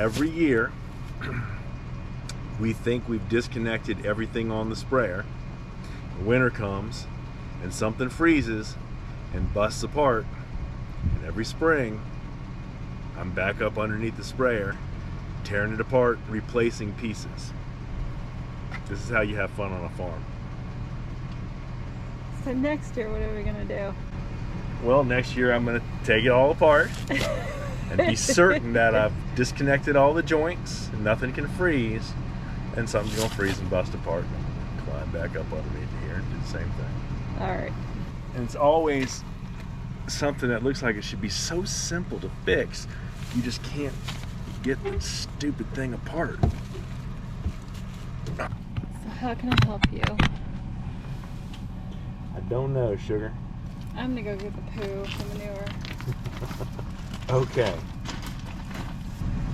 every year we think we've disconnected everything on the sprayer. Winter comes and something freezes and busts apart, and every spring I'm back up underneath the sprayer, tearing it apart, replacing pieces. This is how you have fun on a farm. So next year, what are we gonna do? Well, next year I'm gonna take it all apart and be certain that I've disconnected all the joints and nothing can freeze, and something's gonna freeze and bust apart. And climb back up underneath here and do the same thing. All right. And it's always something that looks like it should be so simple to fix. You just can't get the stupid thing apart. So how can I help you? I don't know, sugar. I'm gonna go get the poo for manure. Okay.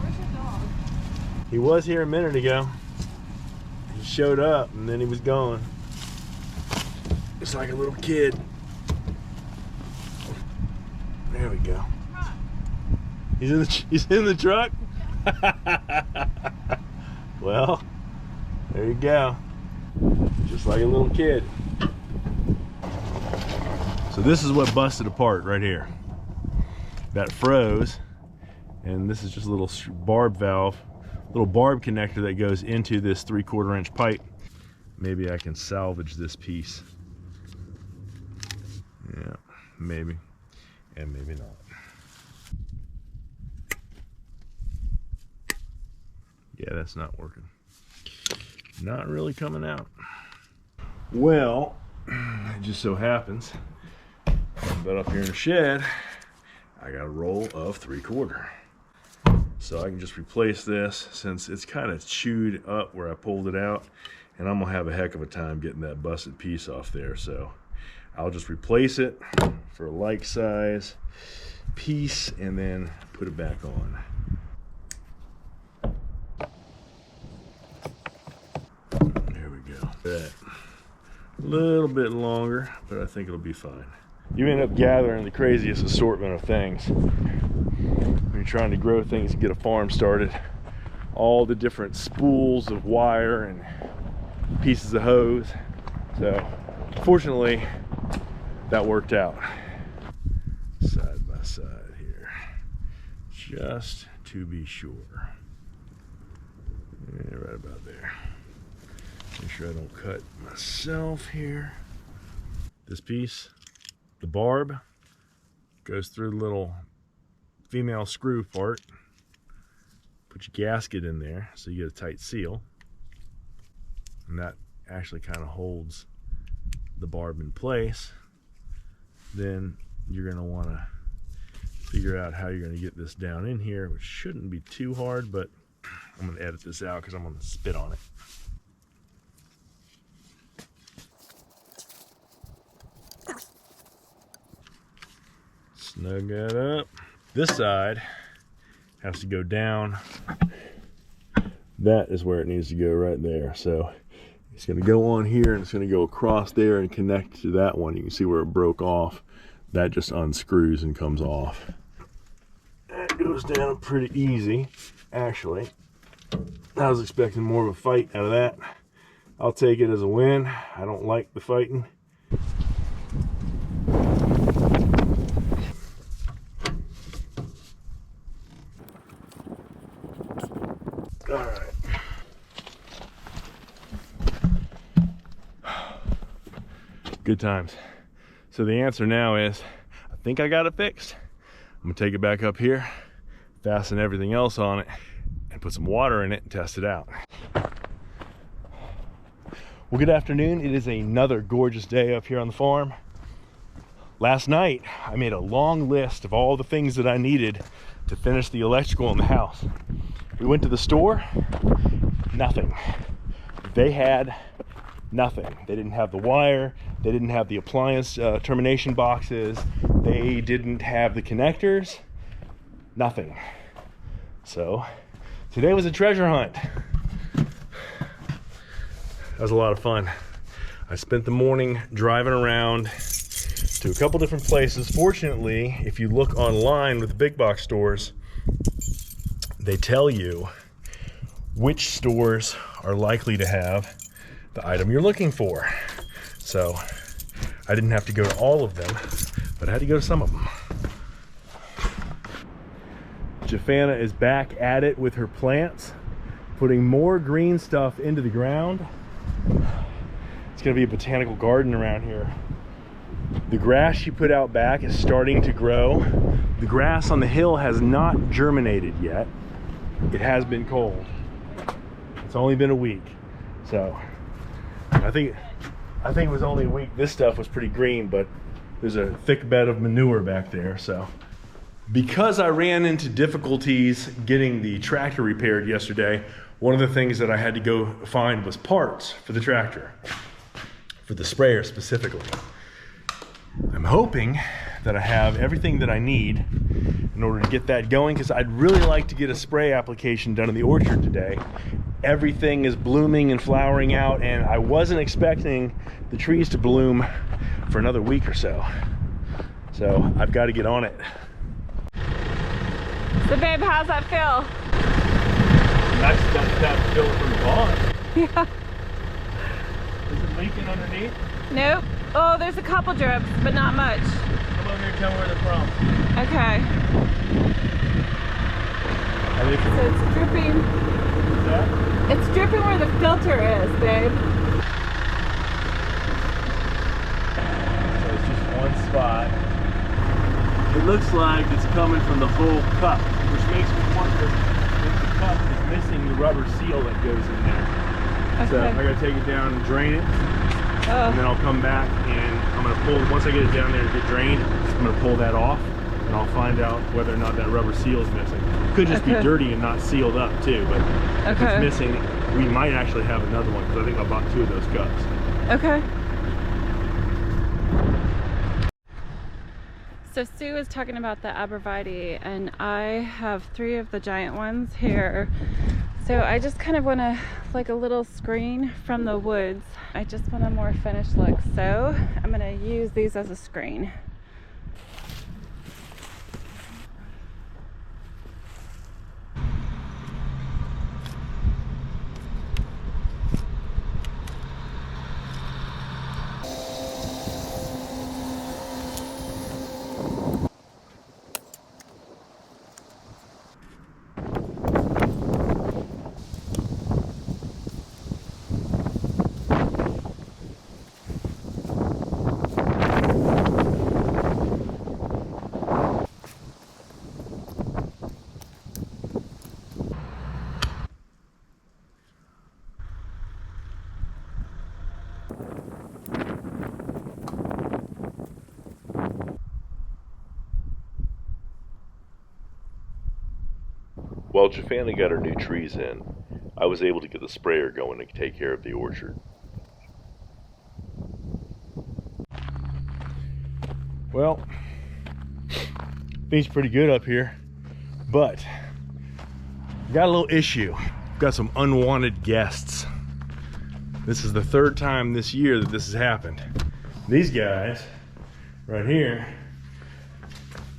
Where's your dog? He was here a minute ago. He showed up and then he was gone. It's like a little kid. There we go. He's in the truck? Well, there you go. Just like a little kid. So this is what busted apart right here. That froze, and this is just a little barb valve, little barb connector that goes into this 3/4 inch pipe. Maybe I can salvage this piece. Yeah, maybe, and maybe not. Yeah, that's not working. Not really coming out. Well, it just so happens that up here in the shed, I got a roll of 3/4. So I can just replace this since it's kind of chewed up where I pulled it out, and I'm gonna have a heck of a time getting that busted piece off there. So I'll just replace it for a like size piece and then put it back on. There we go. That a little bit longer, but I think it'll be fine. You end up gathering the craziest assortment of things when you're trying to grow things and get a farm started. All the different spools of wire and pieces of hose. So fortunately, that worked out. Side by side here, just to be sure. Yeah, right about there. Make sure I don't cut myself here. This piece, the barb, goes through the little female screw part. Put your gasket in there so you get a tight seal. And that actually kind of holds the barb in place. Then you're going to want to figure out how you're going to get this down in here, which shouldn't be too hard, but I'm going to edit this out because I'm going to spit on it. Snug that up. This side has to go down. That is where it needs to go, right there. So it's going to go on here and it's going to go across there and connect to that one. You can see where it broke off. That just unscrews and comes off. That goes down pretty easy, actually. I was expecting more of a fight out of that. I'll take it as a win. I don't like the fighting. All right. Good times. So the answer now is, I think I got it fixed. I'm gonna take it back up here, fasten everything else on it, and put some water in it and test it out. Well, good afternoon. It is another gorgeous day up here on the farm. Last night, I made a long list of all the things that I needed to finish the electrical in the house. We went to the store, nothing. They had nothing. They didn't have the wire, they didn't have the appliance termination boxes, they didn't have the connectors, nothing. So today was a treasure hunt. That was a lot of fun. I spent the morning driving around to a couple different places. Fortunately, if you look online with the big box stores, they tell you which stores are likely to have the item you're looking for. So I didn't have to go to all of them, but I had to go to some of them. Jafana is back at it with her plants, putting more green stuff into the ground. It's gonna be a botanical garden around here. The grass she put out back is starting to grow. The grass on the hill has not germinated yet. It has been cold. It's only been a week. So I think it was only a week. This stuff was pretty green, but there's a thick bed of manure back there. So because I ran into difficulties getting the tractor repaired yesterday, one of the things that I had to go find was parts for the tractor, for the sprayer specifically. I'm hoping that I have everything that I need in order to get that going, because I'd really like to get a spray application done in the orchard today. Everything is blooming and flowering out, and I wasn't expecting the trees to bloom for another week or so. So I've got to get on it. So babe, how's that feel? Nice to have filled from the bottom. Yeah. Is it leaking underneath? Nope. Oh, there's a couple drips, but not much. Come over here and tell me where they're from. Okay. Are they from? So it's dripping. What's that? It's dripping where the filter is, babe. So it's just one spot. It looks like it's coming from the whole cup, which makes me wonder if the cup is missing the rubber seal that goes in there. Okay. So I gotta take it down and drain it. Oh. And then I'll come back and I'm gonna pull, once I get it down there to get drained, I'm gonna pull that off and I'll find out whether or not that rubber seal is missing. Could just be dirty and not sealed up too, but if it's missing, we might actually have another one, because I think I bought 2 of those cups. Okay. So Sue was talking about the arborvitae, and I have 3 of the giant ones here. So I just kind of want to, like a little screen from the woods. I just want a more finished look. So I'm going to use these as a screen. While Jafana got her new trees in, I was able to get the sprayer going to take care of the orchard. Well, things pretty good up here, but got a little issue. Got some unwanted guests. This is the 3rd time this year that this has happened. These guys right here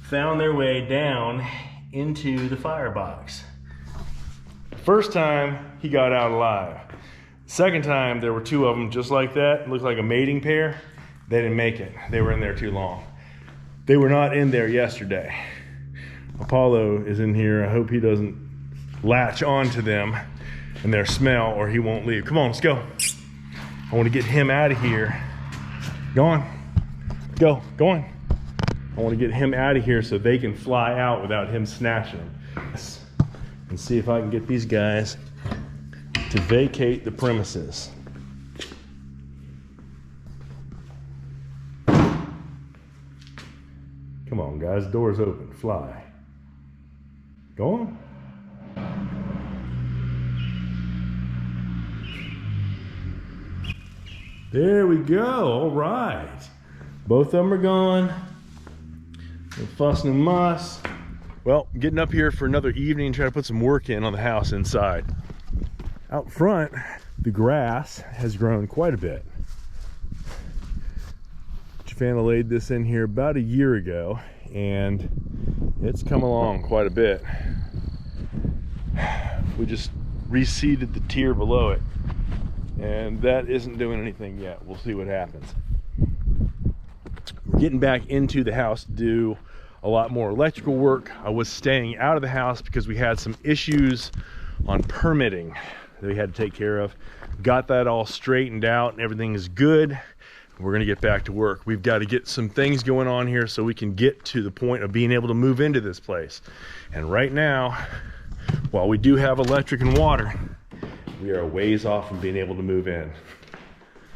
found their way down into the firebox. First time he got out alive. Second time there were 2 of them just like that. It looked like a mating pair. They didn't make it. They were in there too long. They were not in there yesterday. Apollo is in here. I hope he doesn't latch on to them and their smell, or he won't leave. Come on, let's go. I want to get him out of here. Go on. Go on. I want to get him out of here so they can fly out without him snatching them. And see if I can get these guys to vacate the premises. Come on, guys, door's open, fly. Go on. There we go, all right. Both of them are gone. No fuss, no muss. Well, getting up here for another evening, trying to put some work in on the house inside. Out front, the grass has grown quite a bit. Jafana laid this in here about a year ago, and it's come along quite a bit. We just reseeded the tier below it, and that isn't doing anything yet. We'll see what happens. We're getting back into the house to do a lot more electrical work. I was staying out of the house because we had some issues on permitting that we had to take care of. Got that all straightened out and everything is good. We're gonna get back to work. We've got to get some things going on here so we can get to the point of being able to move into this place. And right now, while we do have electric and water, we are a ways off from being able to move in.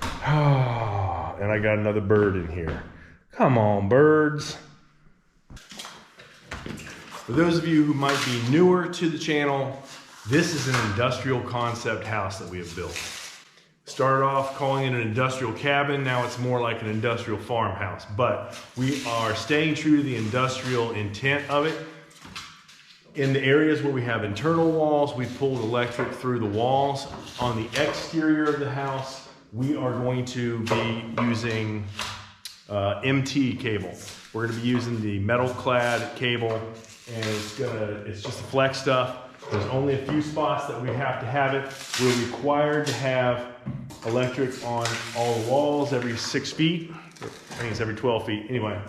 And I got another bird in here. Come on, birds. For those of you who might be newer to the channel, this is an industrial concept house that we have built. Started off calling it an industrial cabin, now it's more like an industrial farmhouse, but we are staying true to the industrial intent of it. In the areas where we have internal walls, we pulled electric through the walls. On the exterior of the house, we are going to be using MT cable. We're gonna be using the metal clad cable, and it's just the flex stuff. There's only a few spots that we have to have it. We're required to have electric on all the walls every 6 feet. I think it's every 12 feet. Anyway,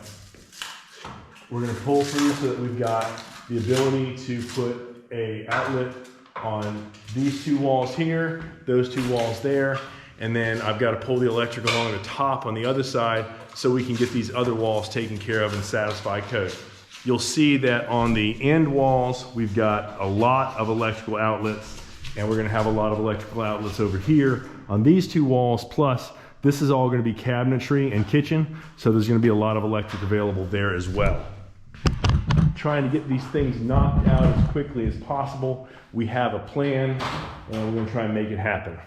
we're gonna pull through so that we've got the ability to put a outlet on these two walls here, those two walls there, and then I've got to pull the electric along the top on the other side so we can get these other walls taken care of and satisfy code. You'll see that on the end walls, we've got a lot of electrical outlets, and we're gonna have a lot of electrical outlets over here on these two walls, plus this is all gonna be cabinetry and kitchen, so there's gonna be a lot of electric available there as well. Trying to get these things knocked out as quickly as possible. We have a plan, and we're gonna try and make it happen.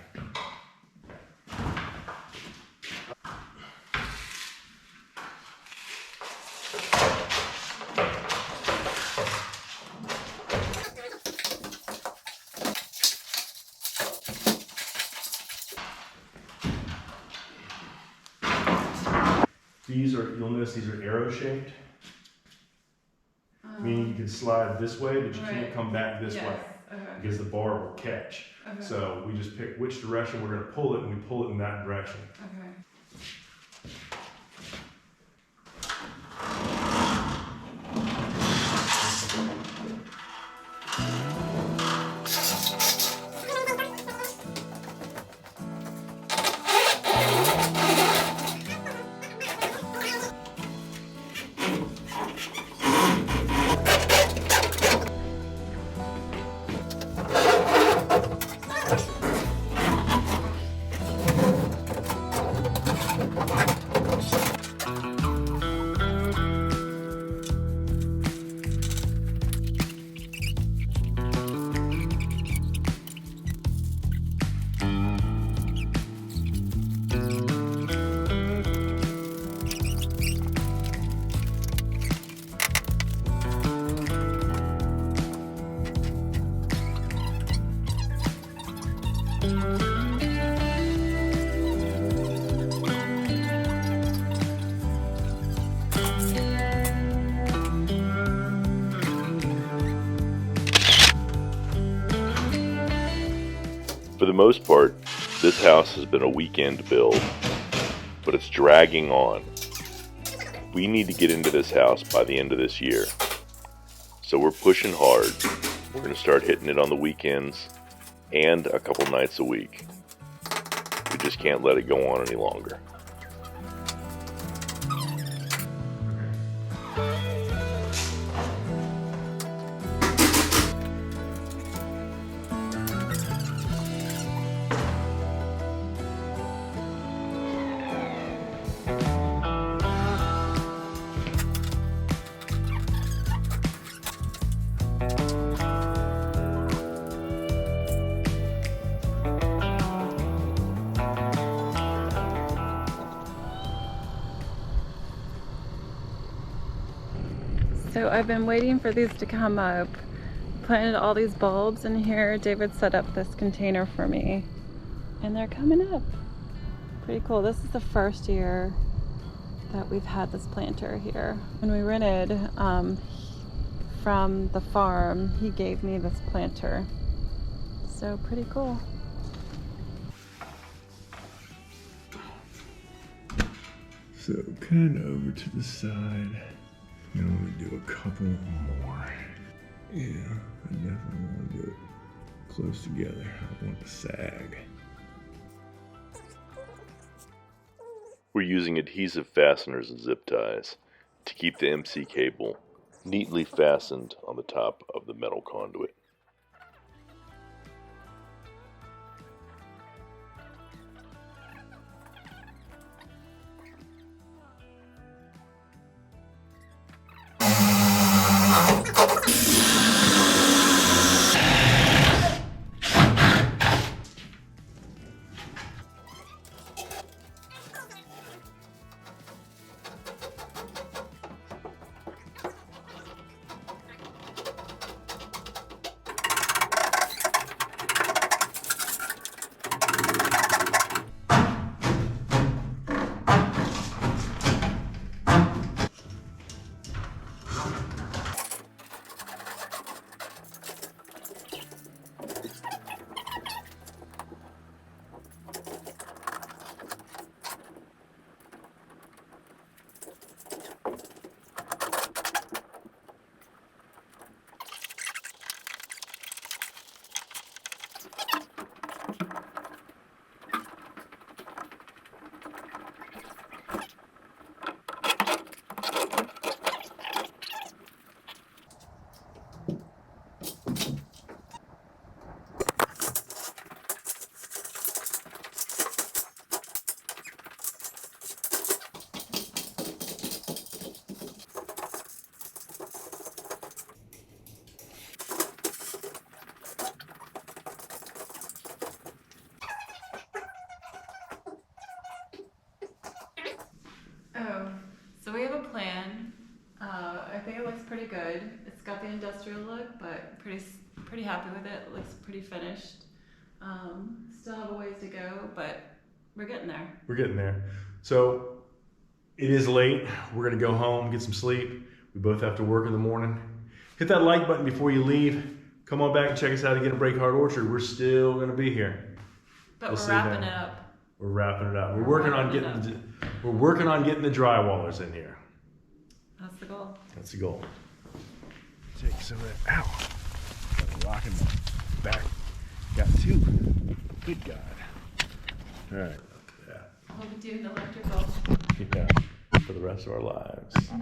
You'll notice these are arrow shaped, meaning you can slide this way, but you can't come back this way because the bar will catch. So we just pick which direction we're going to pull it, and we pull it in that direction. For the most part, this house has been a weekend build, but it's dragging on. We need to get into this house by the end of this year. So we're pushing hard. We're going to start hitting it on the weekends and a couple nights a week. We just can't let it go on any longer. So I've been waiting for these to come up. Planted all these bulbs in here. David set up this container for me, and they're coming up. Pretty cool. This is the first year that we've had this planter here. When we rented from the farm, he gave me this planter. So pretty cool. So kind of over to the side. You know, we do a couple more. Yeah, I definitely want to do it close together. I want to sag. We're using adhesive fasteners and zip ties to keep the MC cable neatly fastened on the top of the metal conduit. Oh, so we have a plan. I think it looks pretty good. It's got the industrial look, but pretty happy with it. It looks pretty finished. Still have a ways to go, but we're getting there. We're getting there. So it is late. We're gonna go home, get some sleep. We both have to work in the morning. Hit that like button before you leave. Come on back and check us out again at BreakHeart Orchard. We're still gonna be here. But We'll we're see you wrapping then. it up. We're wrapping it up. We're working on getting the drywallers in here. That's the goal. That's the goal. Take some of that. Ow! Got a rock in my back. Got two. Good God. All right. Yeah. We'll be doing electrical. Yeah. For the rest of our lives. Nice.